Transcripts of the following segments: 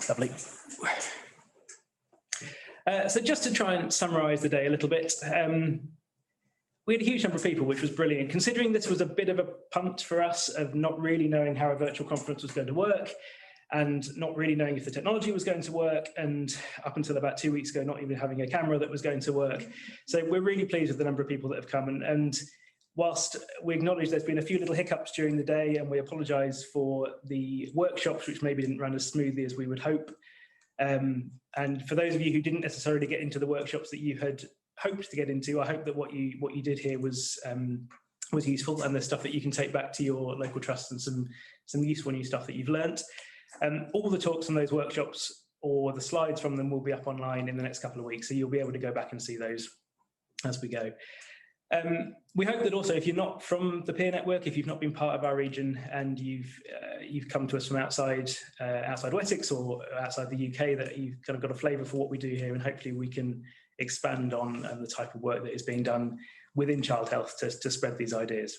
Lovely. So just to try and summarise the day a little bit, we had a huge number of people, which was brilliant, considering this was a bit of a punt for us of not really knowing how a virtual conference was going to work and not really knowing if the technology was going to work, and up until about 2 weeks ago, not even having a camera that was going to work. So we're really pleased with the number of people that have come. And whilst we acknowledge there's been a few little hiccups during the day, and we apologise for the workshops, which maybe didn't run as smoothly as we would hope. And for those of you who didn't necessarily get into the workshops that you had hoped to get into, I hope that what you did here was useful, and there's stuff that you can take back to your local trust and some useful new stuff that you've learnt. All the talks from those workshops or the slides from them will be up online in the next couple of weeks, so you'll be able to go back and see those as we go. We hope that also, if you're not from the peer network, if you've not been part of our region and you've come to us from outside Wessex or outside the UK, that you've kind of got a flavour for what we do here, and hopefully we can expand on the type of work that is being done within child health to spread these ideas.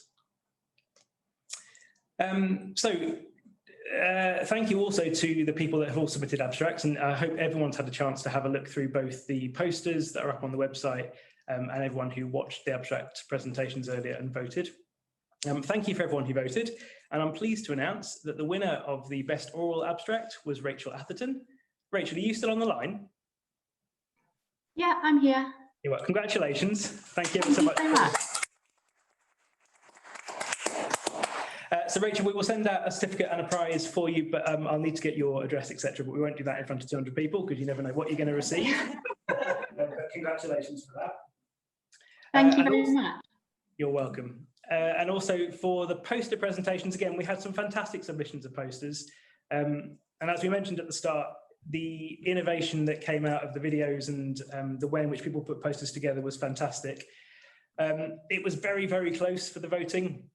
Thank you also to the people that have all submitted abstracts, and I hope everyone's had a chance to have a look through both the posters that are up on the website and everyone who watched the abstract presentations earlier and voted. Thank you for everyone who voted, and I'm pleased to announce that the winner of the best oral abstract was Rachel Atherton. Rachel, are you still on the line? Yeah, I'm here. You are. Congratulations. Thank you so much. So Rachel, we will send out a certificate and a prize for you, but I'll need to get your address, etc. But we won't do that in front of 200 people because you never know what you're going to receive. Congratulations for that. Thank you very much. You're welcome. And also for the poster presentations, again, we had some fantastic submissions of posters. And as we mentioned at the start, the innovation that came out of the videos and the way in which people put posters together was fantastic. It was very, very close for the voting.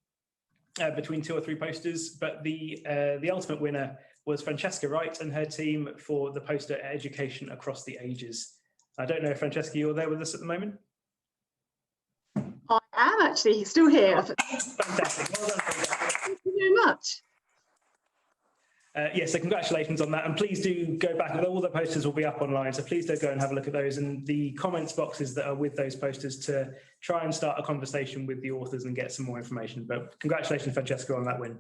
Between 2 or 3 posters, but the ultimate winner was Francesca Wright and her team for the poster Education Across the Ages. I don't know if Francesca, you're there with us at the moment? I am actually still here. Oh, fantastic. Well done, Francesca. Thank you very much. Yes, so congratulations on that, and please do go back. All the posters will be up online, so please do go and have a look at those and the comments boxes that are with those posters to try and start a conversation with the authors and get some more information. But congratulations, Francesca, on that win.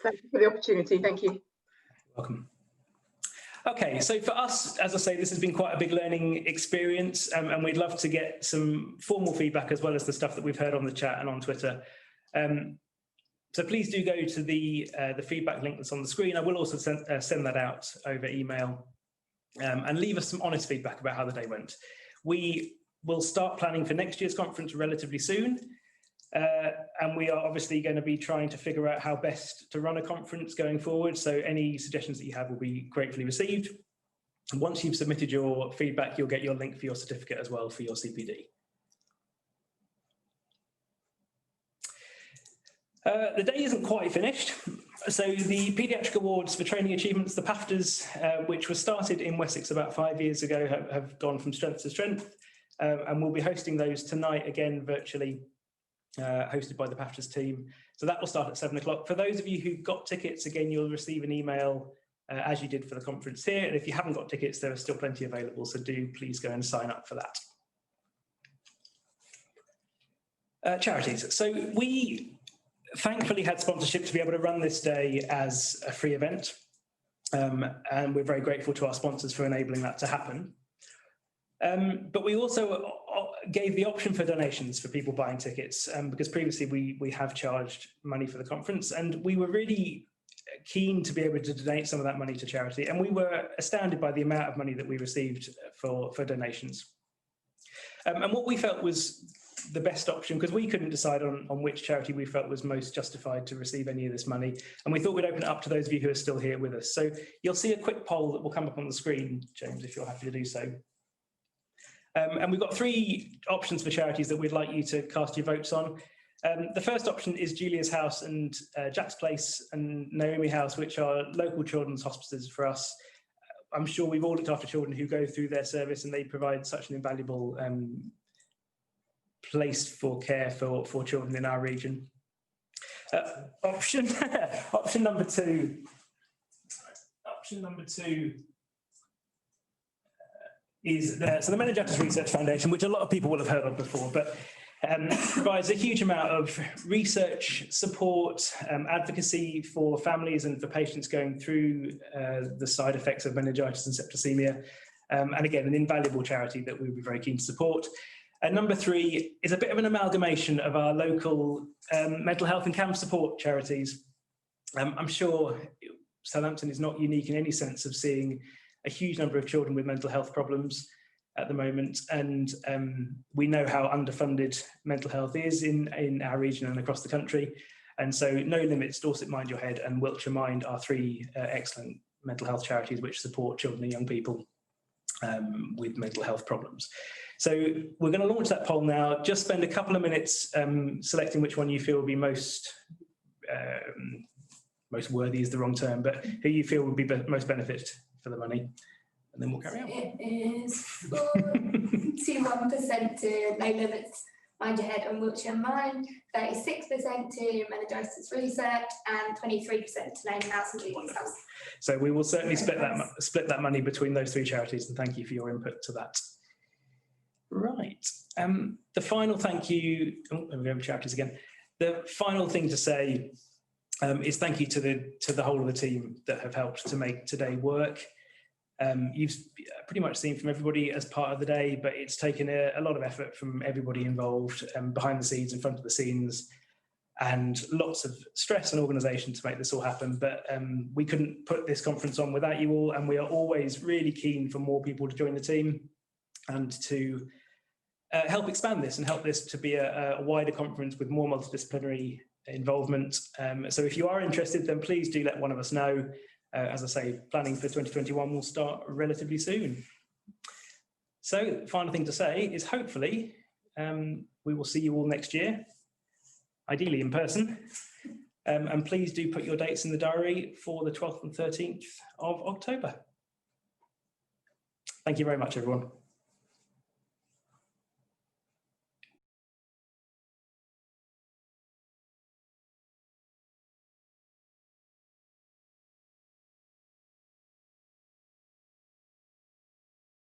Thank you for the opportunity. Thank you. Welcome. Okay, so for us, as I say, this has been quite a big learning experience, and we'd love to get some formal feedback as well as the stuff that we've heard on the chat and on Twitter. So please do go to the feedback link that's on the screen. I will also send that out over email, and leave us some honest feedback about how the day went. We will start planning for next year's conference relatively soon, and we are obviously going to be trying to figure out how best to run a conference going forward. So any suggestions that you have will be gratefully received. And once you've submitted your feedback, you'll get your link for your certificate as well for your CPD. The day isn't quite finished. So the Paediatric Awards for Training Achievements, the PAFTAs, which was started in Wessex about 5 years ago, have gone from strength to strength. And we'll be hosting those tonight, again, virtually, hosted by the PAFTAs team. So that will start at 7 o'clock. For those of you who got tickets, again, you'll receive an email as you did for the conference here. And if you haven't got tickets, there are still plenty available. So do please go and sign up for that. Charities. So we thankfully had sponsorship to be able to run this day as a free event. And we're very grateful to our sponsors for enabling that to happen. But we also gave the option for donations for people buying tickets, because previously we have charged money for the conference, and we were really keen to be able to donate some of that money to charity. And we were astounded by the amount of money that we received for donations. And what we felt was the best option, because we couldn't decide on which charity we felt was most justified to receive any of this money, and we thought we'd open it up to those of you who are still here with us. So you'll see a quick poll that will come up on the screen, James, if you're happy to do so. And we've got 3 options for charities that we'd like you to cast your votes on. The first option is Julia's House and Jack's Place and Naomi House, which are local children's hospices for us. I'm sure we've all looked after children who go through their service, and they provide such an invaluable place for care for children in our region. Option number 2 option number 2 is the Meningitis Research Foundation, which a lot of people will have heard of before, but provides a huge amount of research support, advocacy for families and for patients going through the side effects of meningitis and septicemia. And again, an invaluable charity that we would be very keen to support. And number 3 is a bit of an amalgamation of our local mental health and CAM support charities. I'm sure Southampton is not unique in any sense of seeing a huge number of children with mental health problems at the moment, and we know how underfunded mental health is in our region and across the country. And so No Limits, Dorset Mind Your Head and Wiltshire Mind are 3 excellent mental health charities which support children and young people with mental health problems. So we're going to launch that poll now. Just spend a couple of minutes selecting which one you feel would be most worthy is the wrong term, but who you feel would be most benefit for the money. And then we'll carry on. It is 41% to No Limits, Mind Your Head and Wiltshire Mind, 36% to Meningitis Research, and 23% to Name House and Leading House. So we will certainly split that money between those 3 charities, and thank you for your input to that. Right. The final thank you. Oh, we have charities again. The final thing to say is thank you to the whole of the team that have helped to make today work. You've pretty much seen from everybody as part of the day, but it's taken a lot of effort from everybody involved, behind the scenes, in front of the scenes, and lots of stress and organisation to make this all happen. But we couldn't put this conference on without you all, and we are always really keen for more people to join the team and to help expand this and help this to be a wider conference with more multidisciplinary involvement. So if you are interested, then please do let one of us know. As I say, planning for 2021 will start relatively soon. So the final thing to say is hopefully we will see you all next year, ideally in person. And please do put your dates in the diary for the 12th and 13th of October. Thank you very much, everyone.